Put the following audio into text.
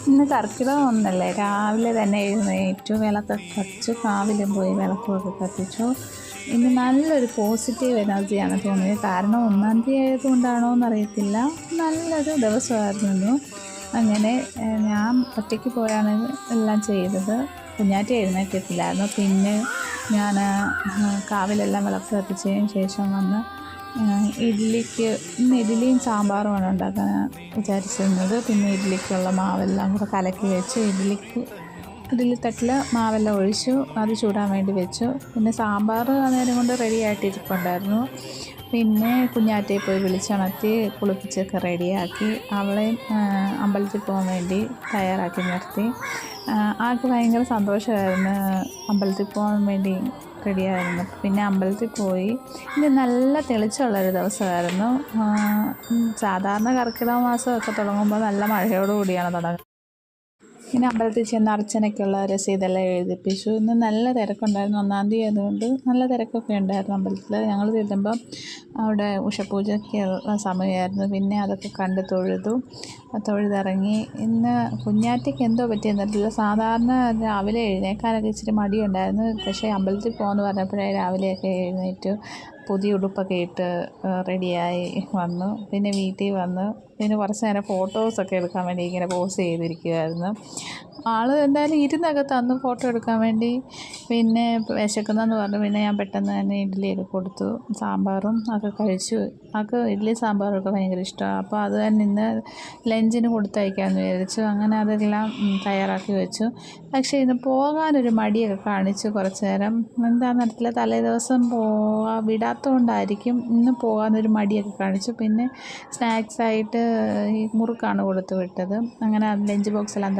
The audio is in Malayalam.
ഇന്ന് കർക്കിടകം ഒന്നല്ലേ, രാവിലെ തന്നെ എഴുന്നേറ്റു, വിളക്കൊക്കെ കത്തിച്ചു, കാവിലും പോയി വിളക്കൊക്കെ കത്തിച്ചു. ഇന്ന് നല്ലൊരു പോസിറ്റീവ് എനർജിയാണ് തോന്നിയത്. കാരണം 1-ാം തീയതി ആയതുകൊണ്ടാണോ എന്നറിയത്തില്ല, നല്ലൊരു ദിവസമായിരുന്നു. അങ്ങനെ ഞാൻ ഒറ്റയ്ക്ക് പോയാണ് എല്ലാം ചെയ്തത്. കുഞ്ഞാറ്റ എഴുന്നേറ്റിട്ടില്ലായിരുന്നു. പിന്നെ ഞാൻ കാവിലെല്ലാം വിളക്ക് കത്തിച്ചതിന് ശേഷം വന്ന് ഇന്ന് ഇഡ്ഡലിയും സാമ്പാറുമാണ് ഉണ്ടാക്കാൻ വിചാരിച്ചിരുന്നത്. പിന്നെ ഇഡ്ഡലിക്കുള്ള മാവെല്ലാം കൂടെ കലക്കി വെച്ച് ഇഡ്ഡലി തട്ടിൽ മാവെല്ലാം ഒഴിച്ചു, അത് ചൂടാൻ വേണ്ടി വെച്ചു. പിന്നെ സാമ്പാർ നേരം കൊണ്ട് റെഡി ആയിട്ടിരിപ്പുണ്ടായിരുന്നു. പിന്നെ കുഞ്ഞാറ്റയെ പോയി വിളിച്ചുണർത്തി കുളിപ്പിച്ചൊക്കെ റെഡിയാക്കി അവളെയും അമ്പലത്തിൽ പോകാൻ വേണ്ടി തയ്യാറാക്കി നിർത്തി. ആൾക്ക് ഭയങ്കര സന്തോഷമായിരുന്നു അമ്പലത്തിൽ പോകാൻ വേണ്ടി റെഡിയായിരുന്നു. പിന്നെ അമ്പലത്തിൽ പോയി. ഇന്ന് നല്ല തെളിച്ചമുള്ളൊരു ദിവസമായിരുന്നു. സാധാരണ കർക്കിടക മാസമൊക്കെ തുടങ്ങുമ്പോൾ നല്ല മഴയോടുകൂടിയാണ് തുടങ്ങുന്നത്. പിന്നെ അമ്പലത്തിൽ ചെന്ന് അർച്ചനയ്ക്കുള്ള രസീതെല്ലാം എഴുതിപ്പിച്ചു. ഇന്ന് നല്ല തിരക്കുണ്ടായിരുന്നു. 1-ാം തീയതി ആയതുകൊണ്ട് നല്ല തിരക്കൊക്കെ ഉണ്ടായിരുന്നു അമ്പലത്തിൽ. ഞങ്ങൾ ചെല്ലുമ്പം അവിടെ ഉഷപൂജയ്ക്കുള്ള സമയമായിരുന്നു. പിന്നെ അതൊക്കെ കണ്ട് തൊഴുതിറങ്ങി. ഇന്ന് കുഞ്ഞാറ്റയ്ക്ക് എന്തോ പറ്റിയെന്നറിയില്ല, സാധാരണ രാവിലെ എഴുന്നേൽക്കാനൊക്കെ ഇച്ചിരി മടിയുണ്ടായിരുന്നു. പക്ഷേ അമ്പലത്തിൽ പോകുമെന്ന് പറഞ്ഞപ്പോഴേ രാവിലെയൊക്കെ എഴുന്നേറ്റു, പുതിയ ഉടുപ്പൊക്കെ ഇട്ട് റെഡിയായി വന്നു. പിന്നെ വീട്ടിൽ വന്ന് പിന്നെ കുറച്ച് നേരം ഫോട്ടോസൊക്കെ എടുക്കാൻ വേണ്ടി ഇങ്ങനെ പോസ് ചെയ്തിരിക്കുമായിരുന്നു. ആൾ എന്തായാലും ഇരുന്നൊക്കെ തന്നു ഫോട്ടോ എടുക്കാൻ വേണ്ടി. പിന്നെ വിശക്കുന്നെന്ന് പറഞ്ഞു. പിന്നെ ഞാൻ പെട്ടെന്ന് തന്നെ ഇഡ്ഡലിയൊക്കെ കൊടുത്തു, സാമ്പാറും ഒക്കെ കഴിച്ചു. ആൾക്ക് ഇഡ്ഡലി സാമ്പാറൊക്കെ ഭയങ്കര ഇഷ്ടമാണ്. അപ്പോൾ അത് തന്നെ ഇന്ന് ലഞ്ചിന് കൊടുത്തയക്കാമെന്ന് വിചാരിച്ചു. അങ്ങനെ അതെല്ലാം തയ്യാറാക്കി വെച്ചു. പക്ഷേ ഇന്ന് പോകാനൊരു മടിയൊക്കെ കാണിച്ചു കുറച്ച് നേരം. എന്താണെന്നറിയില്ല, തലേദിവസം വിടാത്തതുകൊണ്ടായിരിക്കും ഇന്ന് പോകാനൊരു മടിയൊക്കെ കാണിച്ചു. പിന്നെ സ്നാക്സായിട്ട് ഈ മുറുക്കാണ് കൊടുത്തു വിട്ടത്. അങ്ങനെ ലഞ്ച് ബോക്സെല്ലാം